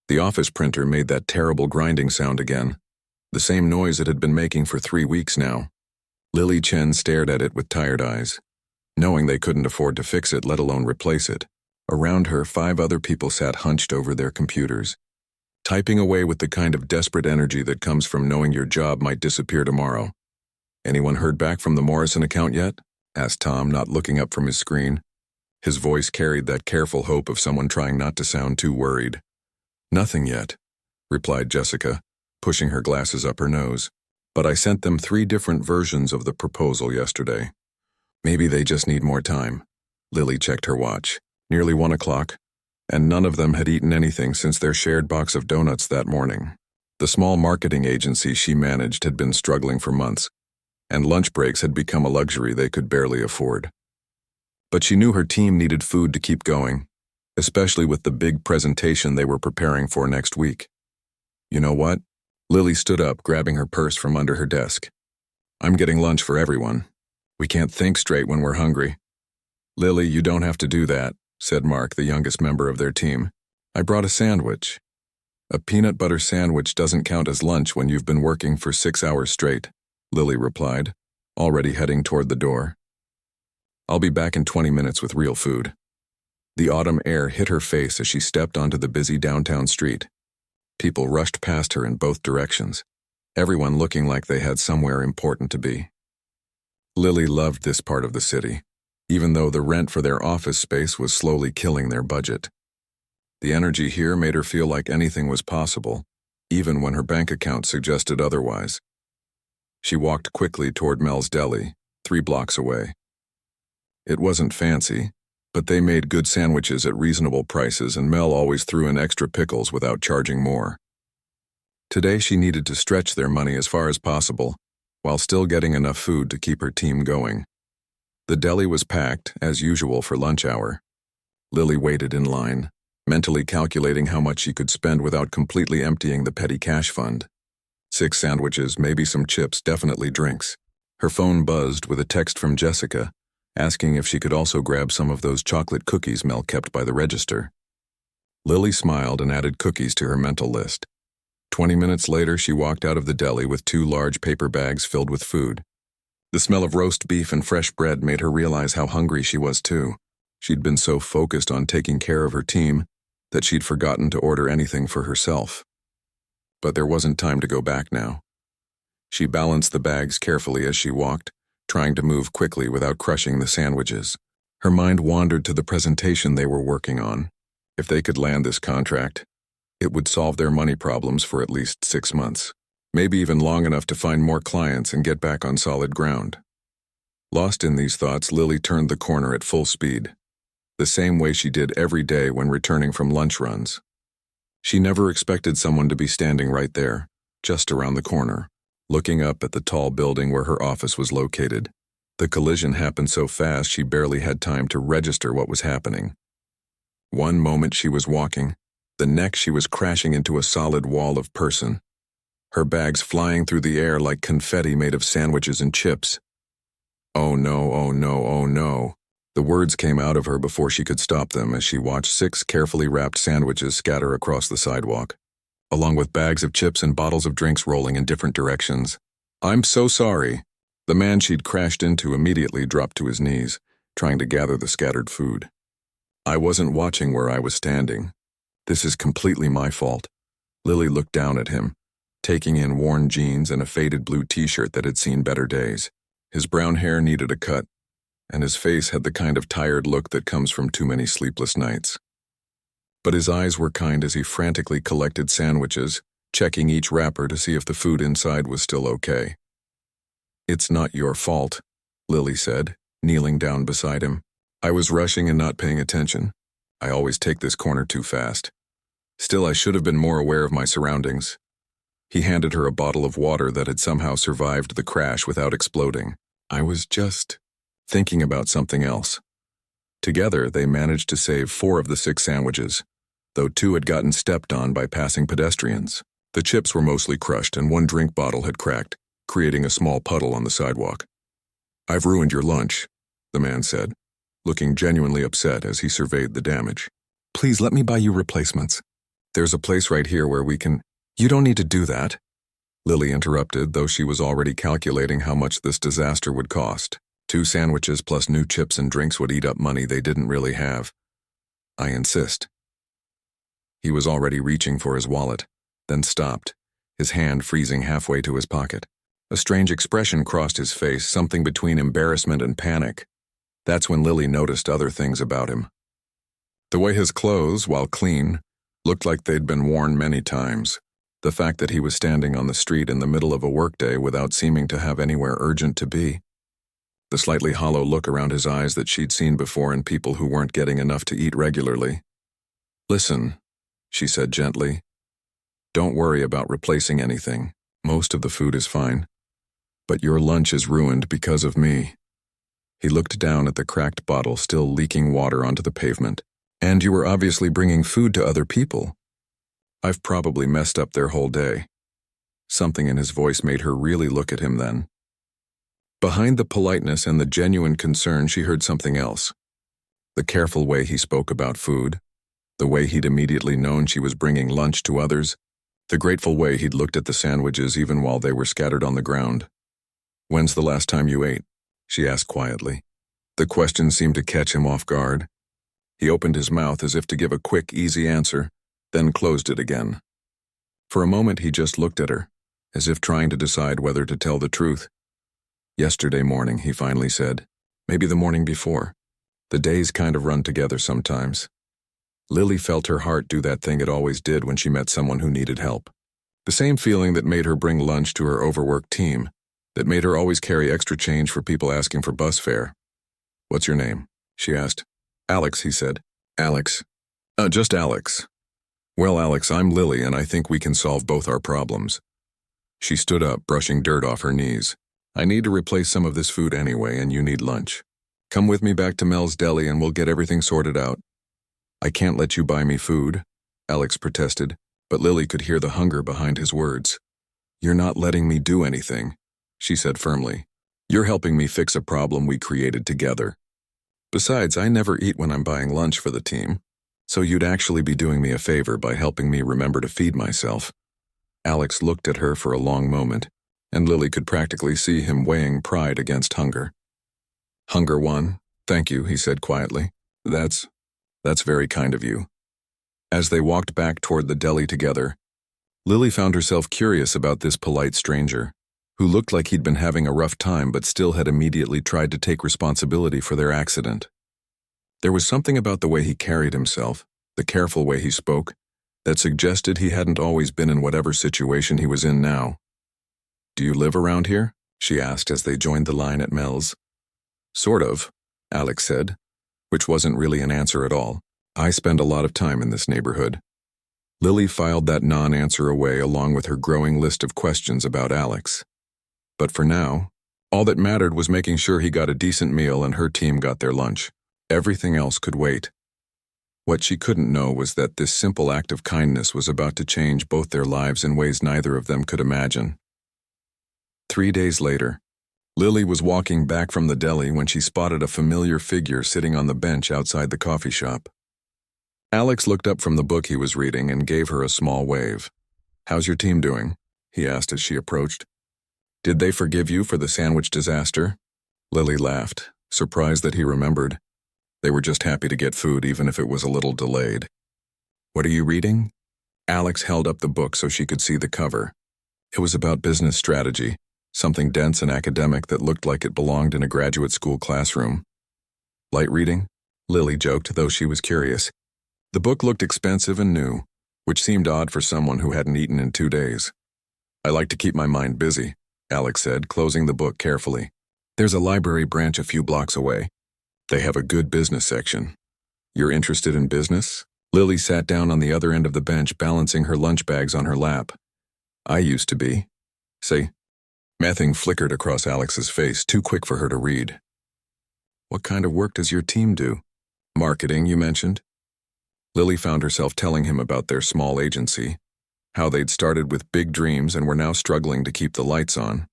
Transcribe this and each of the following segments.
The office printer made that terrible grinding sound again, the same noise it had been making for 3 weeks now. Lily Chen stared at it with tired eyes, knowing they couldn't afford to fix it, let alone replace it. Around her, 5 other people sat hunched over their computers, typing away with the kind of desperate energy that comes from knowing your job might disappear tomorrow. "Anyone heard back from the Morrison account yet?" asked Tom, not looking up from his screen. His voice carried that careful hope of someone trying not to sound too worried. "Nothing yet," replied Jessica, pushing her glasses up her nose. "But I sent them 3 different versions of the proposal yesterday. Maybe they just need more time." Lily checked her watch. Nearly 1 o'clock, and none of them had eaten anything since their shared box of donuts that morning. The small marketing agency she managed had been struggling for months, and lunch breaks had become a luxury they could barely afford. But she knew her team needed food to keep going, especially with the big presentation they were preparing for next week. "You know what?" Lily stood up, grabbing her purse from under her desk. "I'm getting lunch for everyone. We can't think straight when we're hungry." "Lily, you don't have to do that," said Mark, the youngest member of their team. "I brought a sandwich." "A peanut butter sandwich doesn't count as lunch when you've been working for 6 hours straight," Lily replied, already heading toward the door. "I'll be back in 20 minutes with real food." The autumn air hit her face as she stepped onto the busy downtown street. People rushed past her in both directions, everyone looking like they had somewhere important to be. Lily loved this part of the city, even though the rent for their office space was slowly killing their budget. The energy here made her feel like anything was possible, even when her bank account suggested otherwise. She walked quickly toward Mel's Deli, 3 blocks away. It wasn't fancy, but they made good sandwiches at reasonable prices, and Mel always threw in extra pickles without charging more. Today she needed to stretch their money as far as possible, while still getting enough food to keep her team going. The deli was packed, as usual, for lunch hour. Lily waited in line, mentally calculating how much she could spend without completely emptying the petty cash fund. 6 sandwiches, maybe some chips, definitely drinks. Her phone buzzed with a text from Jessica, asking if she could also grab some of those chocolate cookies Mel kept by the register. Lily smiled and added cookies to her mental list. 20 minutes later, she walked out of the deli with 2 large paper bags filled with food. The smell of roast beef and fresh bread made her realize how hungry she was too. She'd been so focused on taking care of her team that she'd forgotten to order anything for herself. But there wasn't time to go back now. She balanced the bags carefully as she walked, trying to move quickly without crushing the sandwiches. Her mind wandered to the presentation they were working on. If they could land this contract, it would solve their money problems for at least 6 months, maybe even long enough to find more clients and get back on solid ground. Lost in these thoughts, Lily turned the corner at full speed, the same way she did every day when returning from lunch runs. She never expected someone to be standing right there, just around the corner, looking up at the tall building where her office was located. The collision happened so fast she barely had time to register what was happening. One moment she was walking, the next she was crashing into a solid wall of person, her bags flying through the air like confetti made of sandwiches and chips. "Oh no, oh no, oh no." The words came out of her before she could stop them as she watched 6 carefully wrapped sandwiches scatter across the sidewalk, along with bags of chips and bottles of drinks rolling in different directions. "I'm so sorry." The man she'd crashed into immediately dropped to his knees, trying to gather the scattered food. "I wasn't watching where I was standing. This is completely my fault." Lily looked down at him, taking in worn jeans and a faded blue t-shirt that had seen better days. His brown hair needed a cut, and his face had the kind of tired look that comes from too many sleepless nights. But his eyes were kind as he frantically collected sandwiches, checking each wrapper to see if the food inside was still okay. "It's not your fault," Lily said, kneeling down beside him. "I was rushing and not paying attention. I always take this corner too fast. Still, I should have been more aware of my surroundings." He handed her a bottle of water that had somehow survived the crash without exploding. "I was just thinking about something else." Together, they managed to save 4 of the 6 sandwiches, though 2 had gotten stepped on by passing pedestrians. The chips were mostly crushed and 1 drink bottle had cracked, creating a small puddle on the sidewalk. "I've ruined your lunch," the man said, looking genuinely upset as he surveyed the damage. "Please let me buy you replacements." There's a place right here where we can— You don't need to do that, Lily interrupted, though she was already calculating how much this disaster would cost. 2 sandwiches plus new chips and drinks would eat up money they didn't really have. I insist. He was already reaching for his wallet, then stopped, his hand freezing halfway to his pocket. A strange expression crossed his face, something between embarrassment and panic. That's when Lily noticed other things about him. The way his clothes, while clean, looked like they'd been worn many times. The fact that he was standing on the street in the middle of a workday without seeming to have anywhere urgent to be. The slightly hollow look around his eyes that she'd seen before in people who weren't getting enough to eat regularly. Listen, she said gently. Don't worry about replacing anything. Most of the food is fine. But your lunch is ruined because of me. He looked down at the cracked bottle still leaking water onto the pavement. And you were obviously bringing food to other people. I've probably messed up their whole day. Something in his voice made her really look at him then. Behind the politeness and the genuine concern, she heard something else. The careful way he spoke about food, the way he'd immediately known she was bringing lunch to others, the grateful way he'd looked at the sandwiches even while they were scattered on the ground. When's the last time you ate? She asked quietly. The question seemed to catch him off guard. He opened his mouth as if to give a quick, easy answer, then closed it again. For a moment he just looked at her, as if trying to decide whether to tell the truth. Yesterday morning, he finally said. Maybe the morning before. The days kind of run together sometimes. Lily felt her heart do that thing it always did when she met someone who needed help. The same feeling that made her bring lunch to her overworked team, that made her always carry extra change for people asking for bus fare. What's your name? She asked. Alex, he said. Alex. Just Alex. Well, Alex, I'm Lily, and I think we can solve both our problems. She stood up, brushing dirt off her knees. I need to replace some of this food anyway, and you need lunch. Come with me back to Mel's Deli and we'll get everything sorted out. I can't let you buy me food, Alex protested, but Lily could hear the hunger behind his words. You're not letting me do anything, she said firmly. You're helping me fix a problem we created together. Besides, I never eat when I'm buying lunch for the team, so you'd actually be doing me a favor by helping me remember to feed myself. Alex looked at her for a long moment, and Lily could practically see him weighing pride against hunger. Hunger won. Thank you, he said quietly. That's very kind of you. As they walked back toward the deli together, Lily found herself curious about this polite stranger, who looked like he'd been having a rough time but still had immediately tried to take responsibility for their accident. There was something about the way he carried himself, the careful way he spoke, that suggested he hadn't always been in whatever situation he was in now. Do you live around here? She asked as they joined the line at Mel's. Sort of, Alex said, which wasn't really an answer at all. I spend a lot of time in this neighborhood. Lily filed that non-answer away along with her growing list of questions about Alex. But for now, all that mattered was making sure he got a decent meal and her team got their lunch. Everything else could wait. What she couldn't know was that this simple act of kindness was about to change both their lives in ways neither of them could imagine. 3 days later, Lily was walking back from the deli when she spotted a familiar figure sitting on the bench outside the coffee shop. Alex looked up from the book he was reading and gave her a small wave. How's your team doing? He asked as she approached. Did they forgive you for the sandwich disaster? Lily laughed, surprised that he remembered. They were just happy to get food even if it was a little delayed. What are you reading? Alex held up the book so she could see the cover. It was about business strategy. Something dense and academic that looked like it belonged in a graduate school classroom. Light reading? Lily joked, though she was curious. The book looked expensive and new, which seemed odd for someone who hadn't eaten in 2 days. I like to keep my mind busy, Alex said, closing the book carefully. There's a library branch a few blocks away. They have a good business section. You're interested in business? Lily sat down on the other end of the bench, balancing her lunch bags on her lap. I used to be. Say, Mething flickered across Alex's face, too quick for her to read. What kind of work does your team do? Marketing, you mentioned? Lily found herself telling him about their small agency, how they'd started with big dreams and were now struggling to keep the lights on.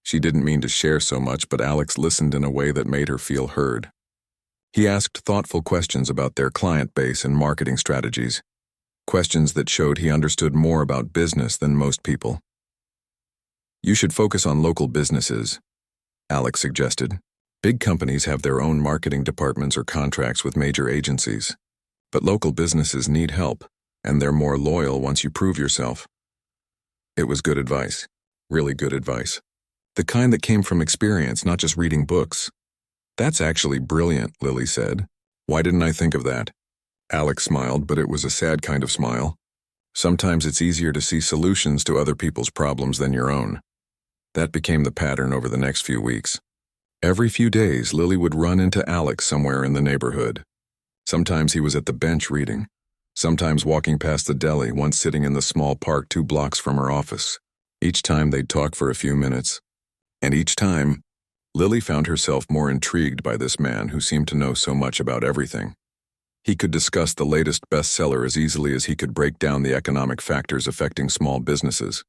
She didn't mean to share so much, but Alex listened in a way that made her feel heard. He asked thoughtful questions about their client base and marketing strategies, questions that showed he understood more about business than most people. "You should focus on local businesses," Alex suggested. "Big companies have their own marketing departments or contracts with major agencies. But local businesses need help, and they're more loyal once you prove yourself." It was good advice. Really good advice. The kind that came from experience, not just reading books. "That's actually brilliant," Lily said. "Why didn't I think of that?" Alex smiled, but it was a sad kind of smile. Sometimes it's easier to see solutions to other people's problems than your own. That became the pattern over the next few weeks. Every few days, Lily would run into Alex somewhere in the neighborhood. Sometimes he was at the bench reading. Sometimes walking past the deli, once sitting in the small park 2 blocks from her office. Each time they'd talk for a few minutes. And each time, Lily found herself more intrigued by this man who seemed to know so much about everything. He could discuss the latest bestseller as easily as he could break down the economic factors affecting small businesses.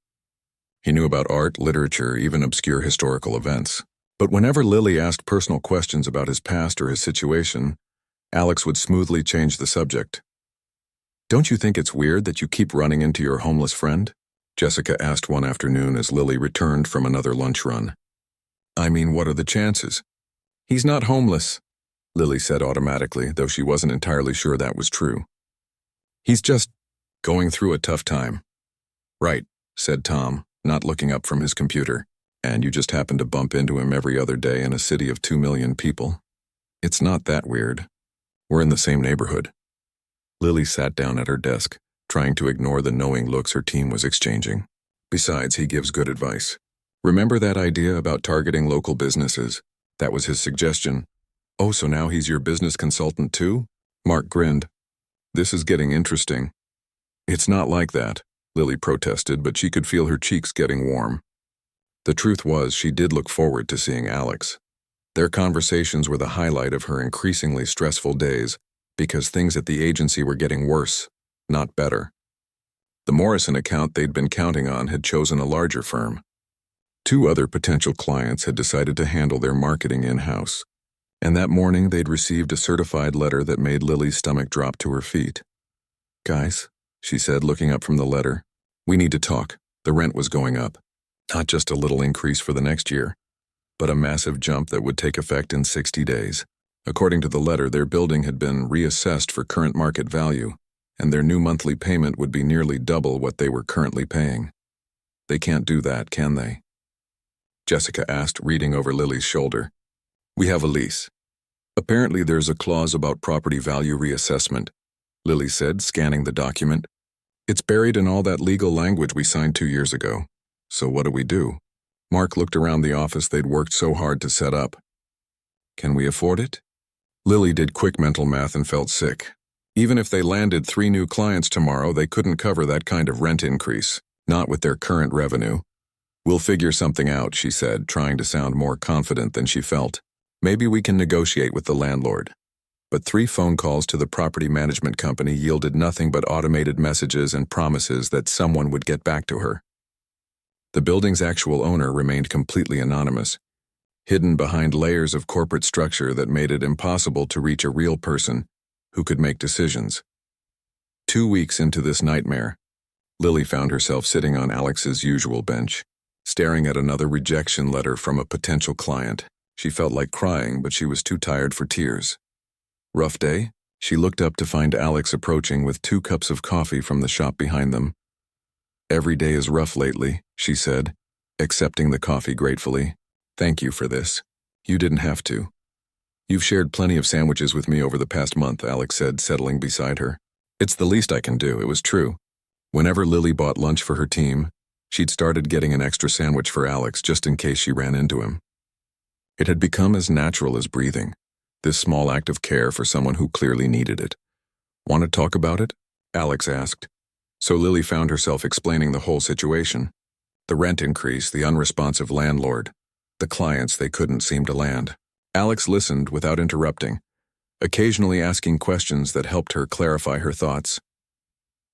He knew about art, literature, even obscure historical events. But whenever Lily asked personal questions about his past or his situation, Alex would smoothly change the subject. "Don't you think it's weird that you keep running into your homeless friend?" Jessica asked one afternoon as Lily returned from another lunch run. "I mean, what are the chances?" "He's not homeless," Lily said automatically, though she wasn't entirely sure that was true. "He's just going through a tough time." "Right," said Tom, not looking up from his computer. "And you just happen to bump into him every other day in a city of 2 million people. It's not that weird. We're in the same neighborhood." Lily sat down at her desk, trying to ignore the knowing looks her team was exchanging. "Besides, he gives good advice. Remember that idea about targeting local businesses? That was his suggestion." "Oh, so now he's your business consultant too?" Mark grinned. "This is getting interesting." "It's not like that," Lily protested, but she could feel her cheeks getting warm. The truth was, she did look forward to seeing Alex. Their conversations were the highlight of her increasingly stressful days, because things at the agency were getting worse, not better. The Morrison account they'd been counting on had chosen a larger firm. 2 other potential clients had decided to handle their marketing in-house, and that morning they'd received a certified letter that made Lily's stomach drop to her feet. "Guys," she said, looking up from the letter, "we need to talk. The rent was going up. Not just a little increase for the next year, but a massive jump that would take effect in 60 days. According to the letter, their building had been reassessed for current market value, and their new monthly payment would be nearly double what they were currently paying. They can't do that, can they?" Jessica asked, reading over Lily's shoulder. "We have a lease. Apparently there's a clause about property value reassessment," Lily said, scanning the document. "It's buried in all that legal language we signed 2 years ago. So what do we do?" Mark looked around the office they'd worked so hard to set up. "Can we afford it?" Lily did quick mental math and felt sick. Even if they landed 3 new clients tomorrow, they couldn't cover that kind of rent increase, not with their current revenue. "We'll figure something out," she said, trying to sound more confident than she felt. "Maybe we can negotiate with the landlord." But 3 phone calls to the property management company yielded nothing but automated messages and promises that someone would get back to her. The building's actual owner remained completely anonymous, hidden behind layers of corporate structure that made it impossible to reach a real person who could make decisions. 2 weeks into this nightmare, Lily found herself sitting on Alex's usual bench, staring at another rejection letter from a potential client. She felt like crying, but she was too tired for tears. "Rough day?" She looked up to find Alex approaching with 2 cups of coffee from the shop behind them. "Every day is rough lately," she said, accepting the coffee gratefully. "Thank you for this. You didn't have to." "You've shared plenty of sandwiches with me over the past month," Alex said, settling beside her. "It's the least I can do." It was true. Whenever Lily bought lunch for her team, she'd started getting an extra sandwich for Alex just in case she ran into him. It had become as natural as breathing, this small act of care for someone who clearly needed it. "Want to talk about it?" Alex asked. So Lily found herself explaining the whole situation. The rent increase, the unresponsive landlord, the clients they couldn't seem to land. Alex listened without interrupting, occasionally asking questions that helped her clarify her thoughts.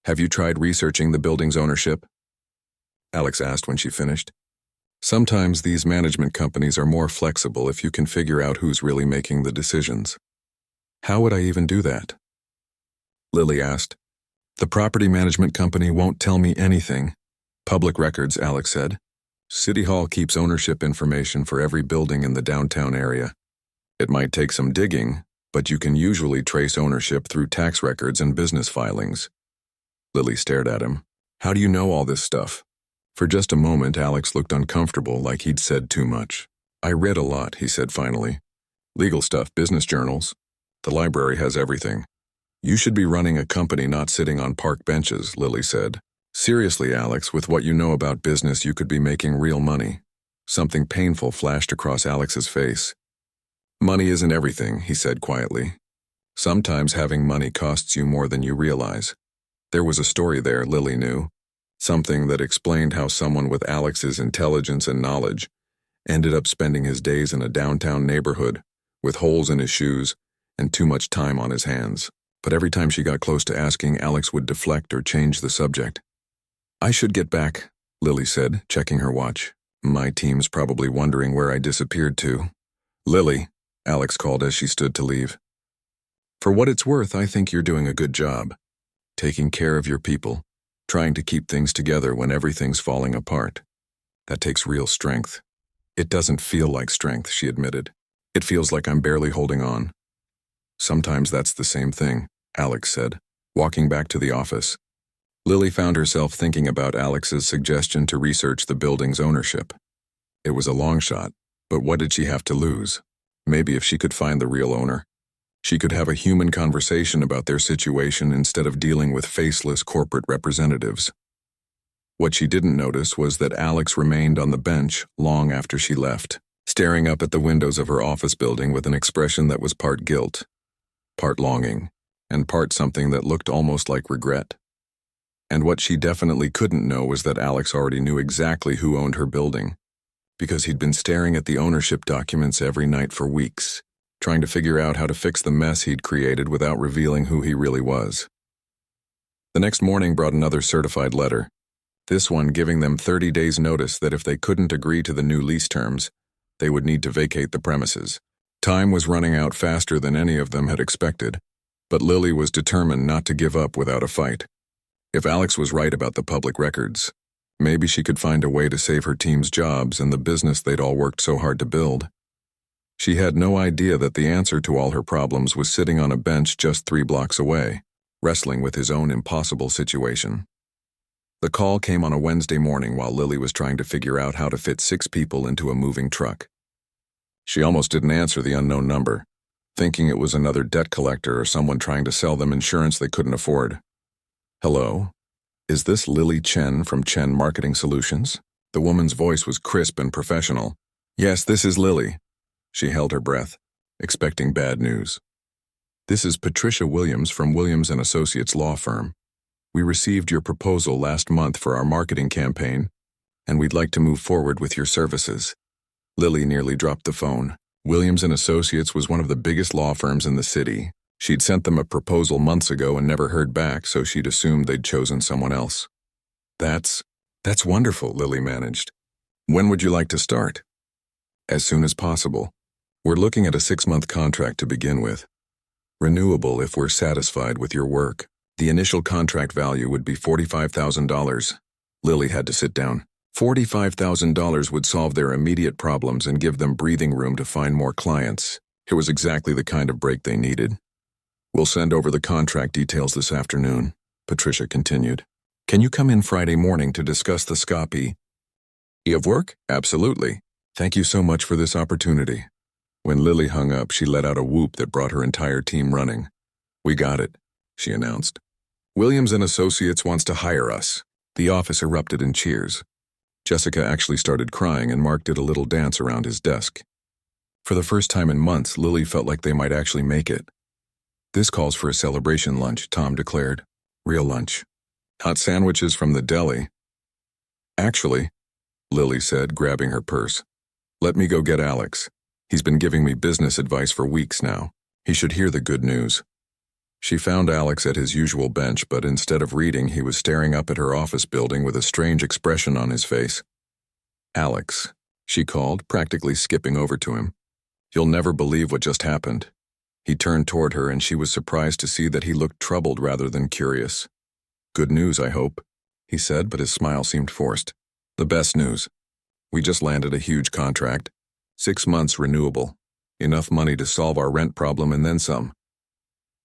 "Have you tried researching the building's ownership?" Alex asked when she finished. "Sometimes these management companies are more flexible if you can figure out who's really making the decisions." "How would I even do that?" Lily asked. The property management company won't tell me anything. Public records, Alex said. City Hall keeps ownership information for every building in the downtown area. It might take some digging, but you can usually trace ownership through tax records and business filings. Lily stared at him. How do you know all this stuff? For just a moment, Alex looked uncomfortable, like he'd said too much. I read a lot, he said finally. Legal stuff, business journals. The library has everything. You should be running a company, not sitting on park benches, Lily said. Seriously, Alex, with what you know about business, you could be making real money. Something painful flashed across Alex's face. Money isn't everything, he said quietly. Sometimes having money costs you more than you realize. There was a story there, Lily knew. Something that explained how someone with Alex's intelligence and knowledge ended up spending his days in a downtown neighborhood with holes in his shoes and too much time on his hands. But every time she got close to asking, Alex would deflect or change the subject. I should get back, Lily said, checking her watch. My team's probably wondering where I disappeared to. Lily, Alex called as she stood to leave. For what it's worth, I think you're doing a good job. Taking care of your people, trying to keep things together when everything's falling apart. That takes real strength. It doesn't feel like strength, she admitted. It feels like I'm barely holding on. Sometimes that's the same thing, Alex said, walking back to the office. Lily found herself thinking about Alex's suggestion to research the building's ownership. It was a long shot, but what did she have to lose? Maybe if she could find the real owner, she could have a human conversation about their situation instead of dealing with faceless corporate representatives. What she didn't notice was that Alex remained on the bench long after she left, staring up at the windows of her office building with an expression that was part guilt, part longing, and part something that looked almost like regret. And what she definitely couldn't know was that Alex already knew exactly who owned her building, because he'd been staring at the ownership documents every night for weeks, trying to figure out how to fix the mess he'd created without revealing who he really was. The next morning brought another certified letter, this one giving them 30 days' notice that if they couldn't agree to the new lease terms, they would need to vacate the premises. Time was running out faster than any of them had expected, but Lily was determined not to give up without a fight. If Alex was right about the public records, maybe she could find a way to save her team's jobs and the business they'd all worked so hard to build. She had no idea that the answer to all her problems was sitting on a bench just 3 blocks away, wrestling with his own impossible situation. The call came on a Wednesday morning while Lily was trying to figure out how to fit 6 people into a moving truck. She almost didn't answer the unknown number, thinking it was another debt collector or someone trying to sell them insurance they couldn't afford. Hello? Is this Lily Chen from Chen Marketing Solutions? The woman's voice was crisp and professional. Yes, this is Lily. She held her breath, expecting bad news. This is Patricia Williams from Williams & Associates law firm. We received your proposal last month for our marketing campaign, and we'd like to move forward with your services. Lily nearly dropped the phone. Williams & Associates was one of the biggest law firms in the city. She'd sent them a proposal months ago and never heard back, so she'd assumed they'd chosen someone else. That's wonderful, Lily managed. When would you like to start? As soon as possible. We're looking at a 6-month contract to begin with. Renewable if we're satisfied with your work. The initial contract value would be $45,000. Lily had to sit down. $45,000 would solve their immediate problems and give them breathing room to find more clients. It was exactly the kind of break they needed. We'll send over the contract details this afternoon, Patricia continued. Can you come in Friday morning to discuss the SCOPE of work? Absolutely. Thank you so much for this opportunity. When Lily hung up, she let out a whoop that brought her entire team running. We got it, she announced. Williams & Associates wants to hire us. The office erupted in cheers. Jessica actually started crying and Mark did a little dance around his desk. For the first time in months, Lily felt like they might actually make it. This calls for a celebration lunch, Tom declared. Real lunch. Hot sandwiches from the deli. Actually, Lily said, grabbing her purse. Let me go get Alex. He's been giving me business advice for weeks now. He should hear the good news. She found Alex at his usual bench, but instead of reading, he was staring up at her office building with a strange expression on his face. Alex, she called, practically skipping over to him. You'll never believe what just happened. He turned toward her and she was surprised to see that he looked troubled rather than curious. Good news, I hope, he said, but his smile seemed forced. The best news. We just landed a huge contract. 6 months renewable. Enough money to solve our rent problem and then some.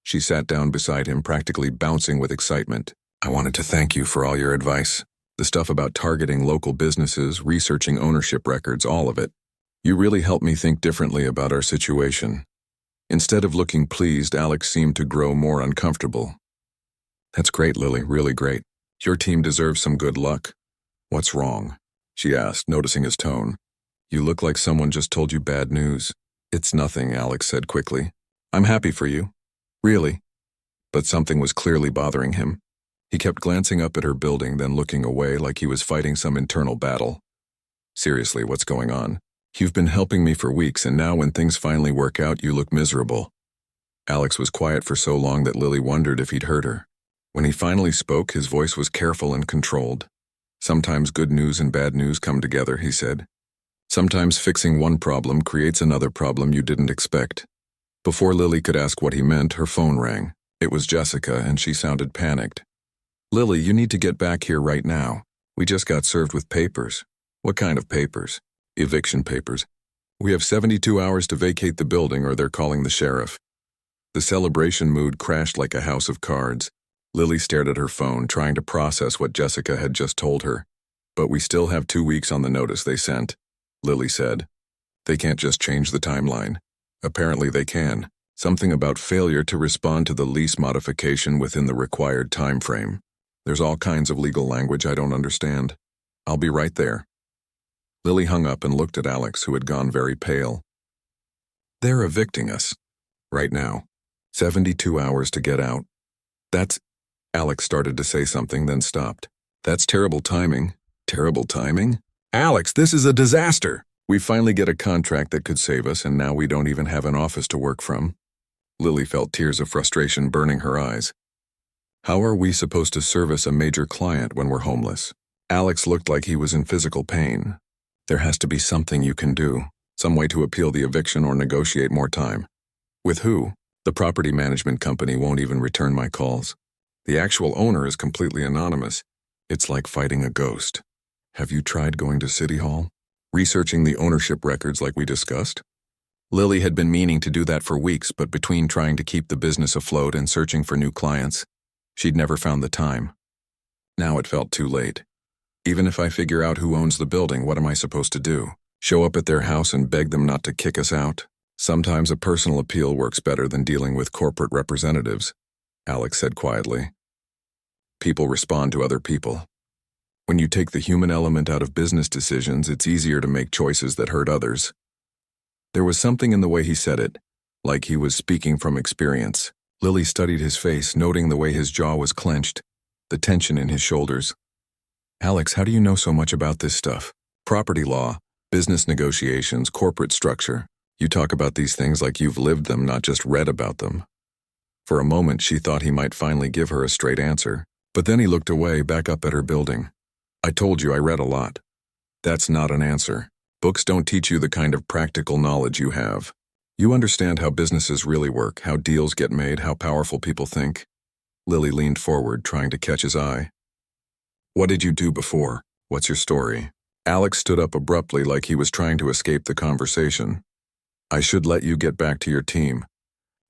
She sat down beside him, practically bouncing with excitement. I wanted to thank you for all your advice. The stuff about targeting local businesses, researching ownership records, all of it. You really helped me think differently about our situation. Instead of looking pleased, Alex seemed to grow more uncomfortable. That's great, Lily, really great. Your team deserves some good luck. What's wrong? She asked, noticing his tone. You look like someone just told you bad news. It's nothing, Alex said quickly. I'm happy for you. Really? But something was clearly bothering him. He kept glancing up at her building, then looking away like he was fighting some internal battle. Seriously, what's going on? You've been helping me for weeks, and now when things finally work out, you look miserable. Alex was quiet for so long that Lily wondered if he'd heard her. When he finally spoke, his voice was careful and controlled. Sometimes good news and bad news come together, he said. Sometimes fixing one problem creates another problem you didn't expect. Before Lily could ask what he meant, her phone rang. It was Jessica, and she sounded panicked. Lily, you need to get back here right now. We just got served with papers. What kind of papers? Eviction papers. We have 72 hours to vacate the building or they're calling the sheriff. The celebration mood crashed like a house of cards. Lily stared at her phone, trying to process what Jessica had just told her. But we still have 2 weeks on the notice they sent, Lily said. They can't just change the timeline. Apparently they can. Something about failure to respond to the lease modification within the required time frame. There's all kinds of legal language I don't understand. I'll be right there. Lily hung up and looked at Alex, who had gone very pale. They're evicting us. Right now. 72 hours to get out. That's... Alex started to say something, then stopped. That's terrible timing. Terrible timing? Alex, this is a disaster! We finally get a contract that could save us, and now we don't even have an office to work from. Lily felt tears of frustration burning her eyes. How are we supposed to service a major client when we're homeless? Alex looked like he was in physical pain. There has to be something you can do, some way to appeal the eviction or negotiate more time. With who? The property management company won't even return my calls. The actual owner is completely anonymous. It's like fighting a ghost. Have you tried going to City Hall? Researching the ownership records like we discussed? Lily had been meaning to do that for weeks, but between trying to keep the business afloat and searching for new clients, she'd never found the time. Now it felt too late. Even if I figure out who owns the building, what am I supposed to do? Show up at their house and beg them not to kick us out? Sometimes a personal appeal works better than dealing with corporate representatives, Alex said quietly. People respond to other people. When you take the human element out of business decisions, it's easier to make choices that hurt others. There was something in the way he said it, like he was speaking from experience. Lily studied his face, noting the way his jaw was clenched, the tension in his shoulders. Alex, how do you know so much about this stuff? Property law, business negotiations, corporate structure. You talk about these things like you've lived them, not just read about them. For a moment, she thought he might finally give her a straight answer, but then he looked away, back up at her building. I told you I read a lot. That's not an answer. Books don't teach you the kind of practical knowledge you have. You understand how businesses really work, how deals get made, how powerful people think. Lily leaned forward, trying to catch his eye. What did you do before? What's your story? Alex stood up abruptly like he was trying to escape the conversation. I should let you get back to your team.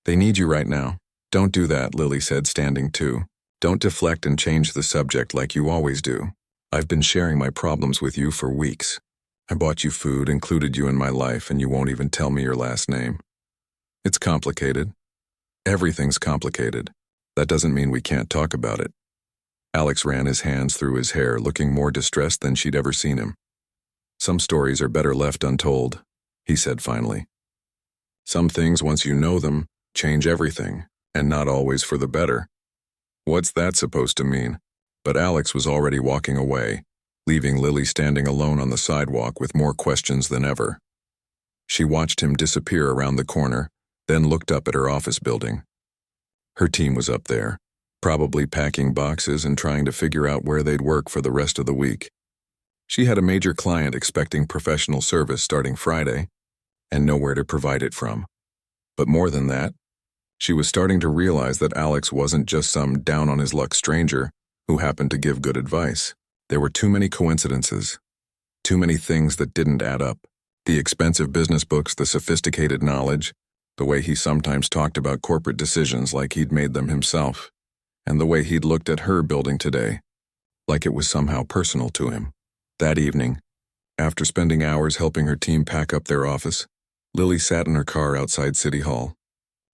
They need you right now. Don't do that, Lily said, standing too. Don't deflect and change the subject like you always do. I've been sharing my problems with you for weeks. I bought you food, included you in my life, and you won't even tell me your last name. It's complicated. Everything's complicated. That doesn't mean we can't talk about it. Alex ran his hands through his hair, looking more distressed than she'd ever seen him. Some stories are better left untold, he said finally. Some things, once you know them, change everything, and not always for the better. What's that supposed to mean? But Alex was already walking away, leaving Lily standing alone on the sidewalk with more questions than ever. She watched him disappear around the corner, then looked up at her office building. Her team was up there, probably packing boxes and trying to figure out where they'd work for the rest of the week. She had a major client expecting professional service starting Friday, and nowhere to provide it from. But more than that, she was starting to realize that Alex wasn't just some down-on-his-luck stranger who happened to give good advice. There were too many coincidences, too many things that didn't add up. The expensive business books, the sophisticated knowledge, the way he sometimes talked about corporate decisions like he'd made them himself, and the way he'd looked at her building today, like it was somehow personal to him. That evening, after spending hours helping her team pack up their office, Lily sat in her car outside City Hall.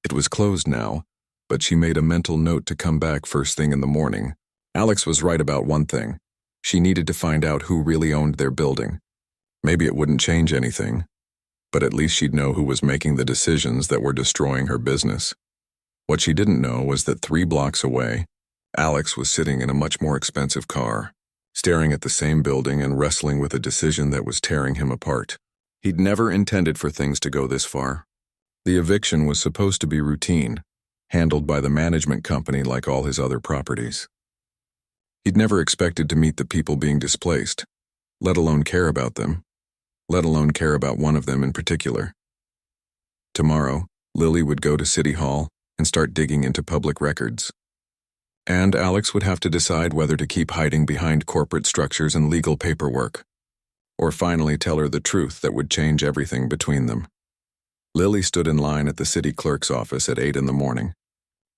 It was closed now, but she made a mental note to come back first thing in the morning. Alex was right about one thing. She needed to find out who really owned their building. Maybe it wouldn't change anything, but at least she'd know who was making the decisions that were destroying her business. What she didn't know was that 3 blocks away, Alex was sitting in a much more expensive car, staring at the same building and wrestling with a decision that was tearing him apart. He'd never intended for things to go this far. The eviction was supposed to be routine, handled by the management company like all his other properties. He'd never expected to meet the people being displaced, let alone care about them, let alone care about one of them in particular. Tomorrow, Lily would go to City Hall and start digging into public records. And Alex would have to decide whether to keep hiding behind corporate structures and legal paperwork, or finally tell her the truth that would change everything between them. Lily stood in line at the city clerk's office at 8 in the morning,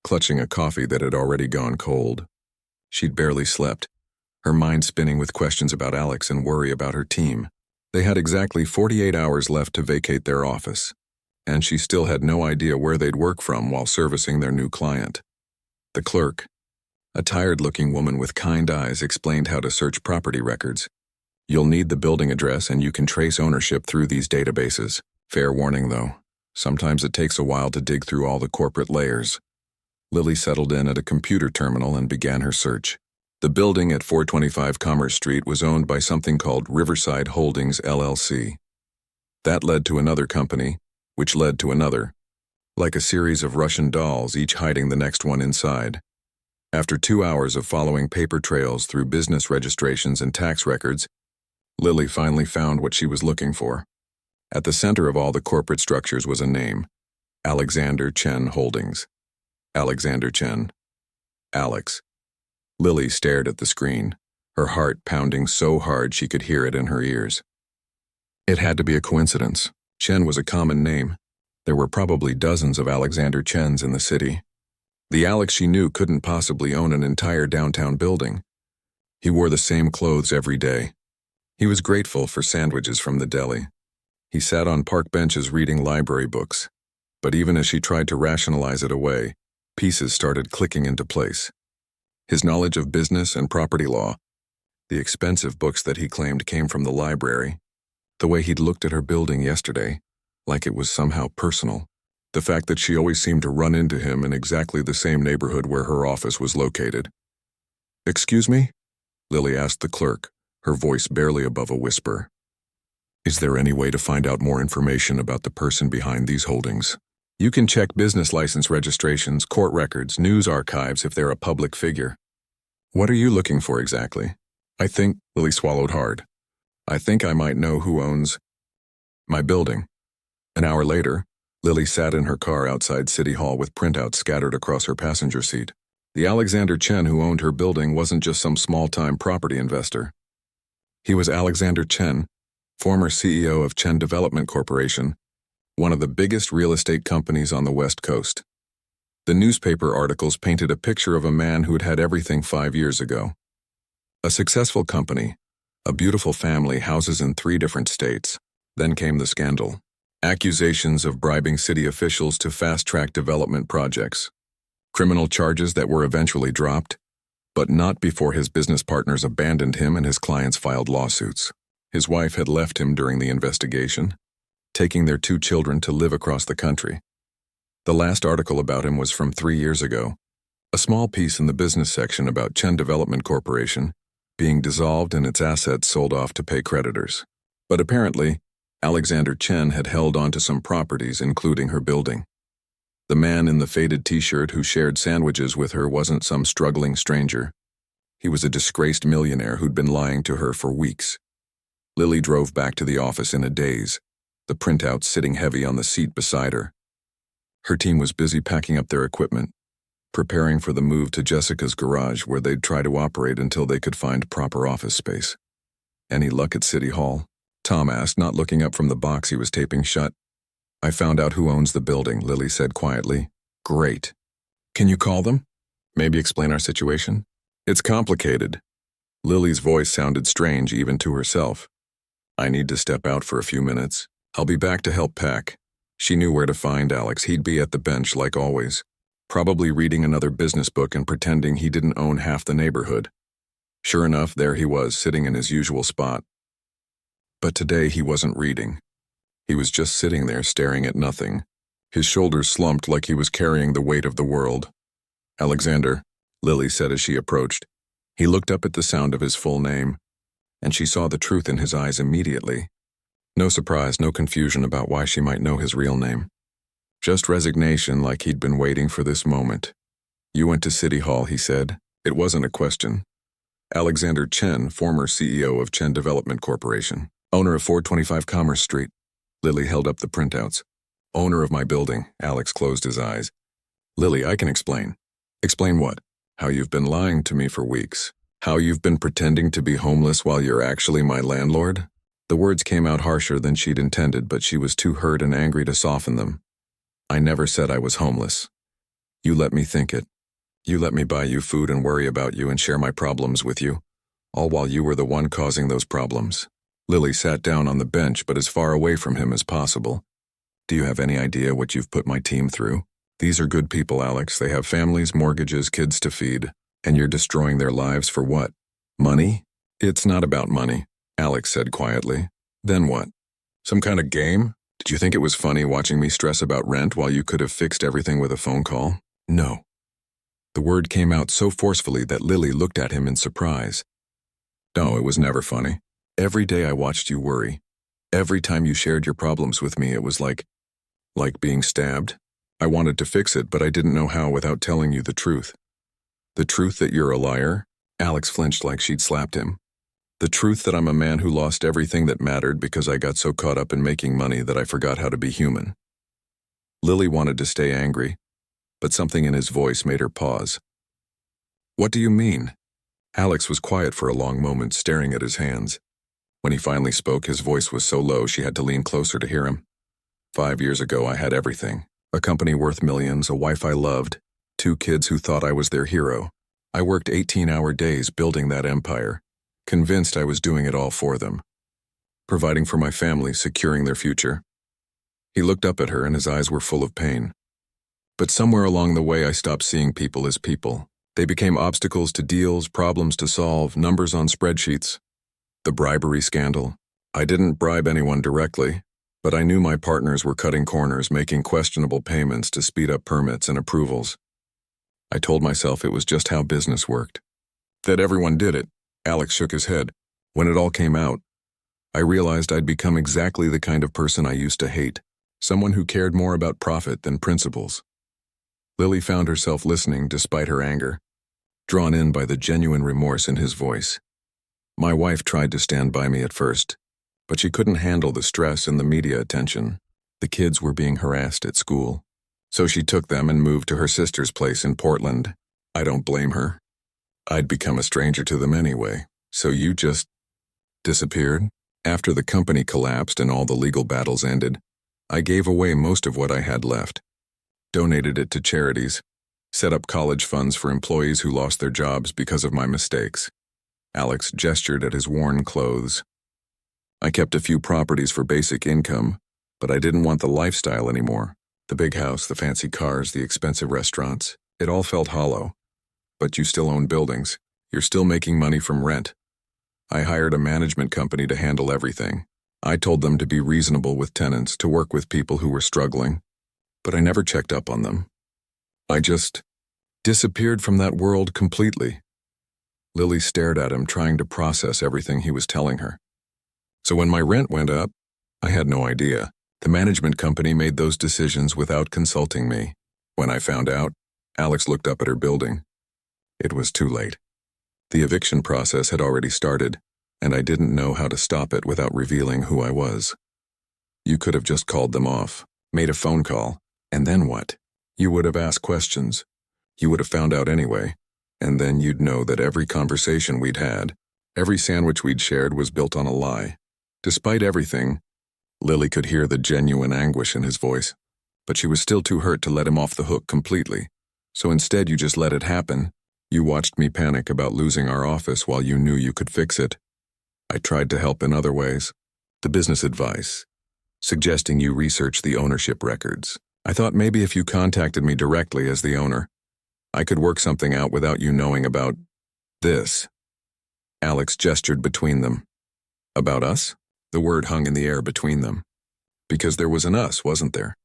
clutching a coffee that had already gone cold. She'd barely slept, her mind spinning with questions about Alex and worry about her team. They had exactly 48 hours left to vacate their office, and she still had no idea where they'd work from while servicing their new client. The clerk, a tired-looking woman with kind eyes, explained how to search property records. You'll need the building address and you can trace ownership through these databases. Fair warning, though. Sometimes it takes a while to dig through all the corporate layers. Lily settled in at a computer terminal and began her search. The building at 425 Commerce Street was owned by something called Riverside Holdings, LLC. That led to another company, which led to another, like a series of Russian dolls, each hiding the next one inside. After 2 hours of following paper trails through business registrations and tax records, Lily finally found what she was looking for. At the center of all the corporate structures was a name: Alexander Chen Holdings. Alexander Chen. Alex. Lily stared at the screen, her heart pounding so hard she could hear it in her ears. It had to be a coincidence. Chen was a common name. There were probably dozens of Alexander Chens in the city. The Alex she knew couldn't possibly own an entire downtown building. He wore the same clothes every day. He was grateful for sandwiches from the deli. He sat on park benches reading library books. But even as she tried to rationalize it away, pieces started clicking into place. His knowledge of business and property law, the expensive books that he claimed came from the library, the way he'd looked at her building yesterday, like it was somehow personal, the fact that she always seemed to run into him in exactly the same neighborhood where her office was located. "Excuse me?" Lily asked the clerk, her voice barely above a whisper. "Is there any way to find out more information about the person behind these holdings? You can check business license registrations, court records, news archives if they're a public figure." "What are you looking for exactly?" Lily swallowed hard. "I think I might know who owns my building." An hour later, Lily sat in her car outside City Hall with printouts scattered across her passenger seat. The Alexander Chen who owned her building wasn't just some small-time property investor. He was Alexander Chen, former CEO of Chen Development Corporation, one of the biggest real estate companies on the West Coast. The newspaper articles painted a picture of a man who had had everything 5 years ago. A successful company, a beautiful family, houses in 3 different states. Then came the scandal. Accusations of bribing city officials to fast-track development projects. Criminal charges that were eventually dropped, but not before his business partners abandoned him and his clients filed lawsuits. His wife had left him during the investigation, taking their 2 children to live across the country. The last article about him was from 3 years ago, a small piece in the business section about Chen Development Corporation being dissolved and its assets sold off to pay creditors. But apparently, Alexander Chen had held on to some properties, including her building. The man in the faded t-shirt who shared sandwiches with her wasn't some struggling stranger. He was a disgraced millionaire who'd been lying to her for weeks. Lily drove back to the office in a daze, the printouts sitting heavy on the seat beside her. Her team was busy packing up their equipment, preparing for the move to Jessica's garage where they'd try to operate until they could find proper office space. Any luck at City Hall? Tom asked, not looking up from the box he was taping shut. I found out who owns the building, Lily said quietly. Great. Can you call them? Maybe explain our situation? It's complicated. Lily's voice sounded strange even to herself. I need to step out for a few minutes. I'll be back to help pack. She knew where to find Alex. He'd be at the bench like always, probably reading another business book and pretending he didn't own half the neighborhood. Sure enough, there he was, sitting in his usual spot. But today he wasn't reading. He was just sitting there staring at nothing. His shoulders slumped like he was carrying the weight of the world. Alexander, Lily said as she approached. He looked up at the sound of his full name, and she saw the truth in his eyes immediately. No surprise, no confusion about why she might know his real name. Just resignation, like he'd been waiting for this moment. You went to City Hall, he said. It wasn't a question. Alexander Chen, former CEO of Chen Development Corporation, owner of 425 Commerce Street. Lily held up the printouts. Owner of my building, Alex closed his eyes. Lily, I can explain. Explain what? How you've been lying to me for weeks. How you've been pretending to be homeless while you're actually my landlord? The words came out harsher than she'd intended, but she was too hurt and angry to soften them. I never said I was homeless. You let me think it. You let me buy you food and worry about you and share my problems with you, all while you were the one causing those problems. Lily sat down on the bench, but as far away from him as possible. Do you have any idea what you've put my team through? These are good people, Alex. They have families, mortgages, kids to feed. And you're destroying their lives for what? Money? It's not about money, Alex said quietly. Then what? Some kind of game? Did you think it was funny watching me stress about rent while you could have fixed everything with a phone call? No. The word came out so forcefully that Lily looked at him in surprise. No, it was never funny. Every day I watched you worry. Every time you shared your problems with me, it was like being stabbed. I wanted to fix it, but I didn't know how without telling you the truth. The truth that you're a liar? Alex flinched like she'd slapped him. The truth that I'm a man who lost everything that mattered because I got so caught up in making money that I forgot how to be human. Lily wanted to stay angry, but something in his voice made her pause. What do you mean? Alex was quiet for a long moment, staring at his hands. When he finally spoke, his voice was so low she had to lean closer to hear him. 5 years ago, I had everything. A company worth millions, a wife I loved, 2 kids who thought I was their hero. I worked 18-hour days building that empire, convinced I was doing it all for them, providing for my family, securing their future. He looked up at her and his eyes were full of pain. But somewhere along the way, I stopped seeing people as people. They became obstacles to deals, problems to solve, numbers on spreadsheets. The bribery scandal. I didn't bribe anyone directly, but I knew my partners were cutting corners, making questionable payments to speed up permits and approvals. I told myself it was just how business worked. That everyone did it. Alex shook his head. When it all came out, I realized I'd become exactly the kind of person I used to hate, someone who cared more about profit than principles. Lily found herself listening despite her anger, drawn in by the genuine remorse in his voice. My wife tried to stand by me at first, but she couldn't handle the stress and the media attention. The kids were being harassed at school, so she took them and moved to her sister's place in Portland. I don't blame her. I'd become a stranger to them anyway, so you just disappeared? After the company collapsed and all the legal battles ended, I gave away most of what I had left, donated it to charities, set up college funds for employees who lost their jobs because of my mistakes. Alex gestured at his worn clothes. I kept a few properties for basic income, but I didn't want the lifestyle anymore. The big house, the fancy cars, the expensive restaurants. It all felt hollow. But you still own buildings. You're still making money from rent. I hired a management company to handle everything. I told them to be reasonable with tenants, to work with people who were struggling. But I never checked up on them. I just disappeared from that world completely. Lily stared at him, trying to process everything he was telling her. So when my rent went up, I had no idea. The management company made those decisions without consulting me. When I found out, Alex looked up at her building. It was too late. The eviction process had already started, and I didn't know how to stop it without revealing who I was. You could have just called them off, made a phone call, and then what? You would have asked questions. You would have found out anyway, and then you'd know that every conversation we'd had, every sandwich we'd shared was built on a lie. Despite everything, Lily could hear the genuine anguish in his voice, but she was still too hurt to let him off the hook completely. So instead you just let it happen. You watched me panic about losing our office while you knew you could fix it. I tried to help in other ways. The business advice, suggesting you research the ownership records. I thought maybe if you contacted me directly as the owner, I could work something out without you knowing about this. Alex gestured between them. About us? The word hung in the air between them. Because there was an us, wasn't there?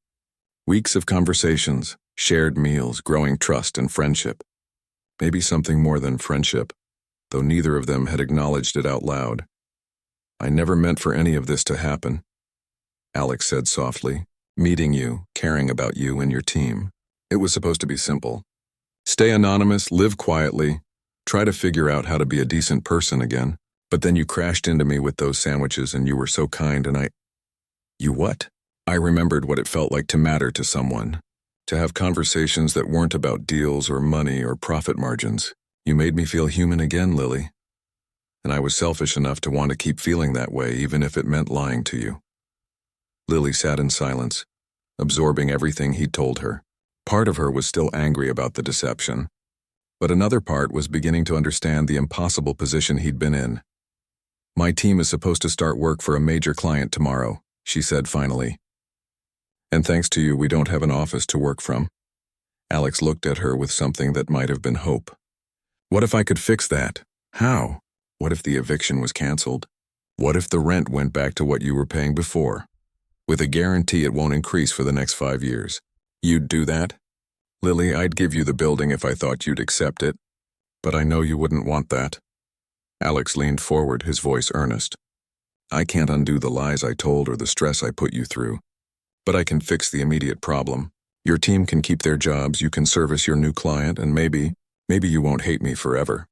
Weeks of conversations, shared meals, growing trust and friendship. Maybe something more than friendship, though neither of them had acknowledged it out loud. I never meant for any of this to happen, Alex said softly. Meeting you, caring about you and your team. It was supposed to be simple. Stay anonymous, live quietly, try to figure out how to be a decent person again. But then you crashed into me with those sandwiches and you were so kind and You what? I remembered what it felt like to matter to someone. To have conversations that weren't about deals or money or profit margins. You made me feel human again, Lily. And I was selfish enough to want to keep feeling that way even if it meant lying to you. Lily sat in silence, absorbing everything he'd told her. Part of her was still angry about the deception, but another part was beginning to understand the impossible position he'd been in. My team is supposed to start work for a major client tomorrow, she said finally. And thanks to you, we don't have an office to work from. Alex looked at her with something that might have been hope. What if I could fix that? How? What if the eviction was canceled? What if the rent went back to what you were paying before? With a guarantee it won't increase for the next 5 years. You'd do that? Lily, I'd give you the building if I thought you'd accept it. But I know you wouldn't want that. Alex leaned forward, his voice earnest. I can't undo the lies I told or the stress I put you through. But I can fix the immediate problem. Your team can keep their jobs, you can service your new client, and maybe you won't hate me forever.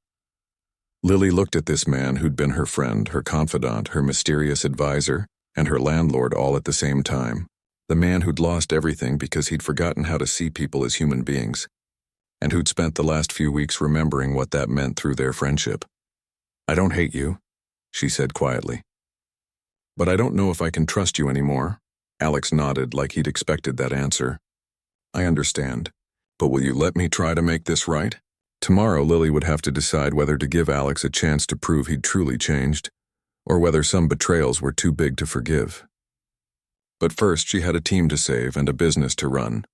Lily looked at this man who'd been her friend, her confidant, her mysterious advisor, and her landlord all at the same time. The man who'd lost everything because he'd forgotten how to see people as human beings, and who'd spent the last few weeks remembering what that meant through their friendship. I don't hate you, she said quietly. But I don't know if I can trust you anymore. Alex nodded like he'd expected that answer. I understand, but will you let me try to make this right? Tomorrow Lily would have to decide whether to give Alex a chance to prove he'd truly changed, or whether some betrayals were too big to forgive. But first she had a team to save and a business to run.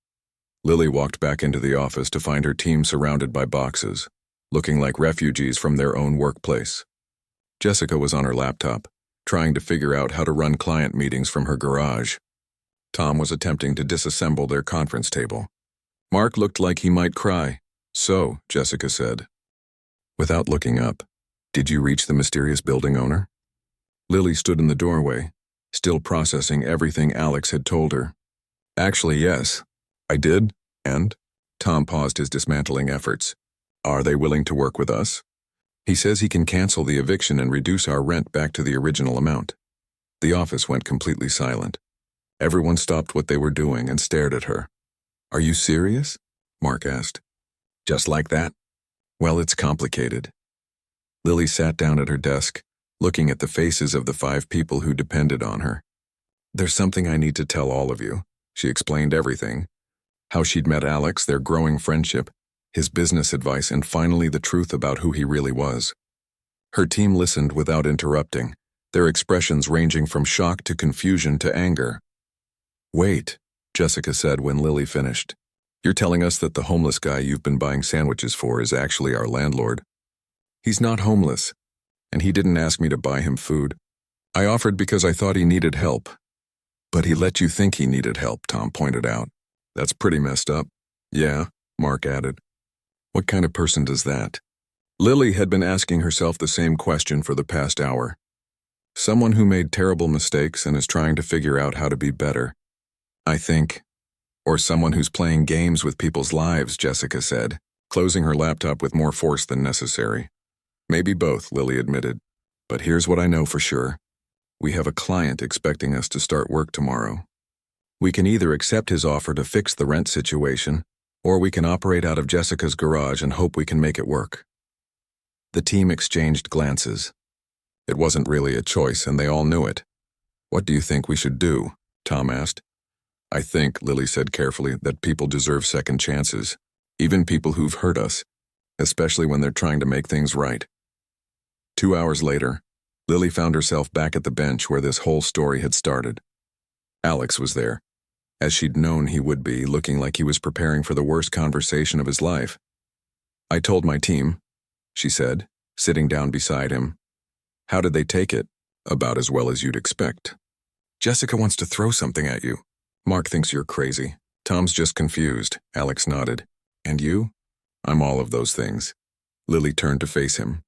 Lily walked back into the office to find her team surrounded by boxes, looking like refugees from their own workplace. Jessica was on her laptop, trying to figure out how to run client meetings from her garage. Tom was attempting to disassemble their conference table. Mark looked like he might cry. So, Jessica said, without looking up, did you reach the mysterious building owner? Lily stood in the doorway, still processing everything Alex had told her. Actually, yes, I did, and? Tom paused his dismantling efforts. Are they willing to work with us? He says he can cancel the eviction and reduce our rent back to the original amount. The office went completely silent. Everyone stopped what they were doing and stared at her. Are you serious? Mark asked. Just like that? Well, it's complicated. Lily sat down at her desk, looking at the faces of the 5 people who depended on her. There's something I need to tell all of you. She explained everything. How she'd met Alex, their growing friendship, his business advice, and finally the truth about who he really was. Her team listened without interrupting, their expressions ranging from shock to confusion to anger. Wait, Jessica said when Lily finished. You're telling us that the homeless guy you've been buying sandwiches for is actually our landlord? He's not homeless, and he didn't ask me to buy him food. I offered because I thought he needed help. But he let you think he needed help, Tom pointed out. That's pretty messed up. Yeah, Mark added. What kind of person does that? Lily had been asking herself the same question for the past hour. Someone who made terrible mistakes and is trying to figure out how to be better. I think. Or someone who's playing games with people's lives, Jessica said, closing her laptop with more force than necessary. Maybe both, Lily admitted. But here's what I know for sure. We have a client expecting us to start work tomorrow. We can either accept his offer to fix the rent situation, Or we can operate out of Jessica's garage and hope we can make it work." The team exchanged glances. It wasn't really a choice, and they all knew it. "What do you think we should do?" Tom asked. "I think," Lily said carefully, "that people deserve second chances, even people who've hurt us, especially when they're trying to make things right." 2 hours later, Lily found herself back at the bench where this whole story had started. Alex was there, as she'd known he would be, looking like he was preparing for the worst conversation of his life. "I told my team," she said, sitting down beside him. "How did they take it?" "About as well as you'd expect. Jessica wants to throw something at you. Mark thinks you're crazy. Tom's just confused," Alex nodded. "And you?" "I'm all of those things." Lily turned to face him.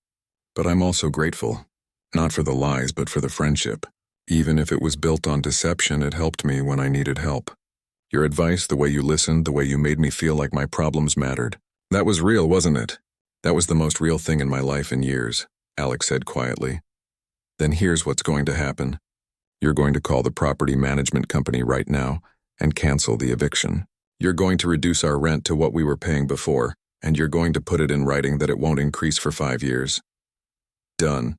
"But I'm also grateful. Not for the lies, but for the friendship. Even if it was built on deception, it helped me when I needed help. Your advice, the way you listened, the way you made me feel like my problems mattered. That was real, wasn't it?" "That was the most real thing in my life in years," Alex said quietly. "Then here's what's going to happen. You're going to call the property management company right now and cancel the eviction. You're going to reduce our rent to what we were paying before, and you're going to put it in writing that it won't increase for 5 years. Done."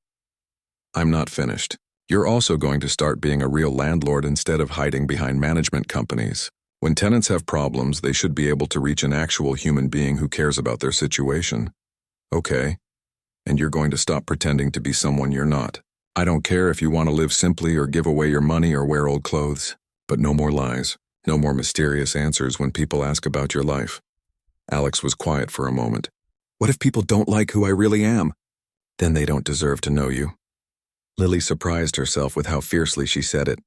"I'm not finished. You're also going to start being a real landlord instead of hiding behind management companies. When tenants have problems, they should be able to reach an actual human being who cares about their situation." "Okay. And you're going to stop pretending to be someone you're not. I don't care if you want to live simply or give away your money or wear old clothes, but no more lies, no more mysterious answers when people ask about your life." Alex was quiet for a moment. "What if people don't like who I really am?" "Then they don't deserve to know you." Lily surprised herself with how fiercely she said it.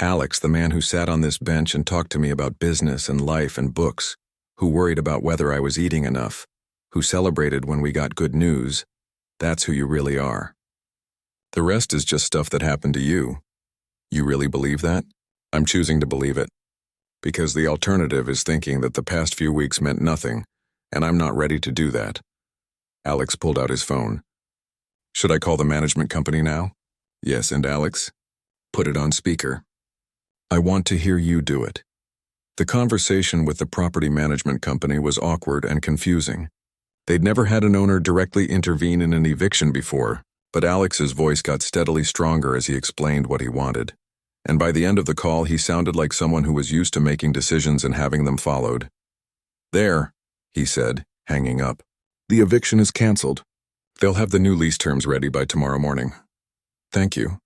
Alex, the man who sat on this bench and talked to me about business and life and books, who worried about whether I was eating enough, who celebrated when we got good news, that's who you really are. The rest is just stuff that happened to you. You really believe that? I'm choosing to believe it. Because the alternative is thinking that the past few weeks meant nothing, and I'm not ready to do that. Alex pulled out his phone. "Should I call the management company now?" "Yes, and Alex? Put it on speaker. I want to hear you do it." The conversation with the property management company was awkward and confusing. They'd never had an owner directly intervene in an eviction before, but Alex's voice got steadily stronger as he explained what he wanted. And by the end of the call, he sounded like someone who was used to making decisions and having them followed. "There," he said, hanging up. "The eviction is canceled. They'll have the new lease terms ready by tomorrow morning." "Thank you."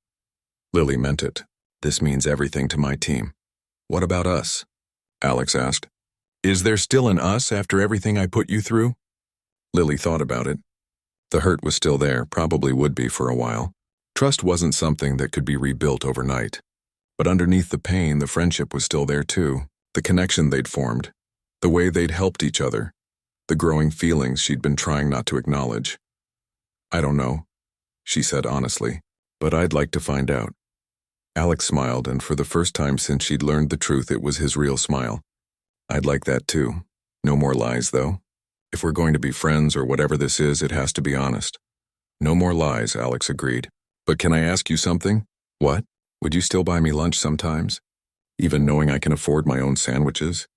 Lily meant it. "This means everything to my team." "What about us?" Alex asked. "Is there still an us after everything I put you through?" Lily thought about it. The hurt was still there, probably would be for a while. Trust wasn't something that could be rebuilt overnight. But underneath the pain, the friendship was still there too. The connection they'd formed. The way they'd helped each other. The growing feelings she'd been trying not to acknowledge. "I don't know," she said honestly, "but I'd like to find out." Alex smiled, and for the first time since she'd learned the truth, it was his real smile. "I'd like that too. No more lies, though. If we're going to be friends or whatever this is, it has to be honest." "No more lies," Alex agreed. "But can I ask you something?" "What? Would you still buy me lunch sometimes? Even knowing I can afford my own sandwiches?"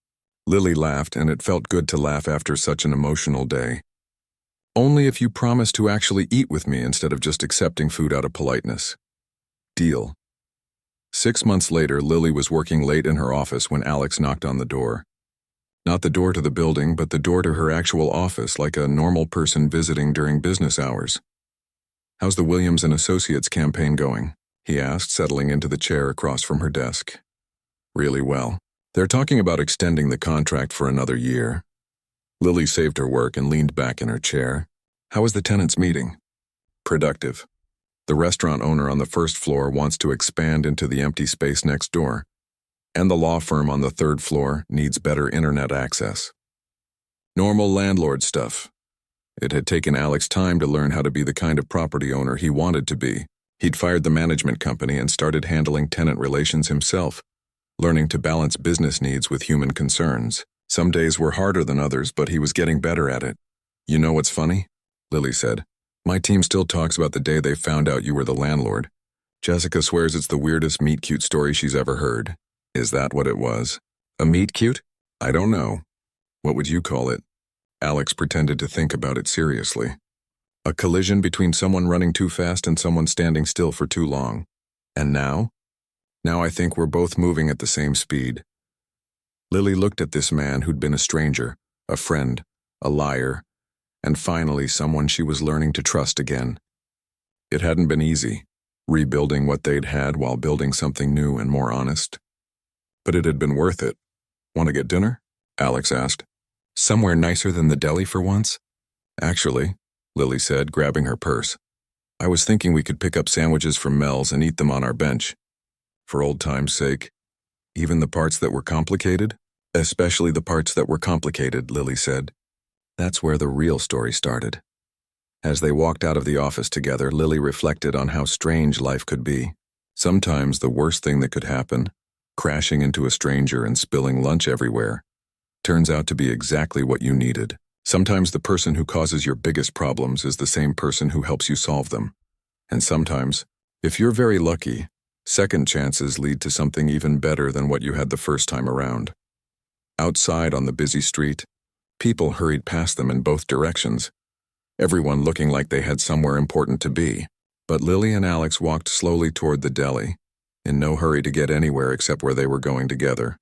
Lily laughed, and it felt good to laugh after such an emotional day. "Only if you promise to actually eat with me instead of just accepting food out of politeness." "Deal." 6 months later, Lily was working late in her office when Alex knocked on the door. Not the door to the building, but the door to her actual office, like a normal person visiting during business hours. "How's the Williams & Associates campaign going?" he asked, settling into the chair across from her desk. "Really well. They're talking about extending the contract for another year." Lily saved her work and leaned back in her chair. "How was the tenants' meeting?" "Productive. The restaurant owner on the first floor wants to expand into the empty space next door, and the law firm on the third floor needs better internet access." Normal landlord stuff. It had taken Alex time to learn how to be the kind of property owner he wanted to be. He'd fired the management company and started handling tenant relations himself, learning to balance business needs with human concerns. Some days were harder than others, but he was getting better at it. "You know what's funny?" Lily said. "My team still talks about the day they found out you were the landlord. Jessica swears it's the weirdest meet-cute story she's ever heard." "Is that what it was? A meet-cute?" "I don't know. What would you call it? Alex pretended to think about it seriously. A collision between someone running too fast and someone standing still for too long. And now? Now I think we're both moving at the same speed. Lily looked at this man who'd been a stranger, a friend, a liar, and finally someone she was learning to trust again. It hadn't been easy, rebuilding what they'd had while building something new and more honest. But it had been worth it. Want to get dinner? Alex asked. Somewhere nicer than the deli for once? Actually, Lily said, grabbing her purse. I was thinking we could pick up sandwiches from Mel's and eat them on our bench. For old time's sake. Even the parts that were complicated? Especially the parts that were complicated, Lily said. That's where the real story started. As they walked out of the office together, Lily reflected on how strange life could be. Sometimes the worst thing that could happen, crashing into a stranger and spilling lunch everywhere, turns out to be exactly what you needed. Sometimes the person who causes your biggest problems is the same person who helps you solve them. And sometimes, if you're very lucky, second chances lead to something even better than what you had the first time around. Outside on the busy street, people hurried past them in both directions, everyone looking like they had somewhere important to be. But Lily and Alex walked slowly toward the deli, in no hurry to get anywhere except where they were going together.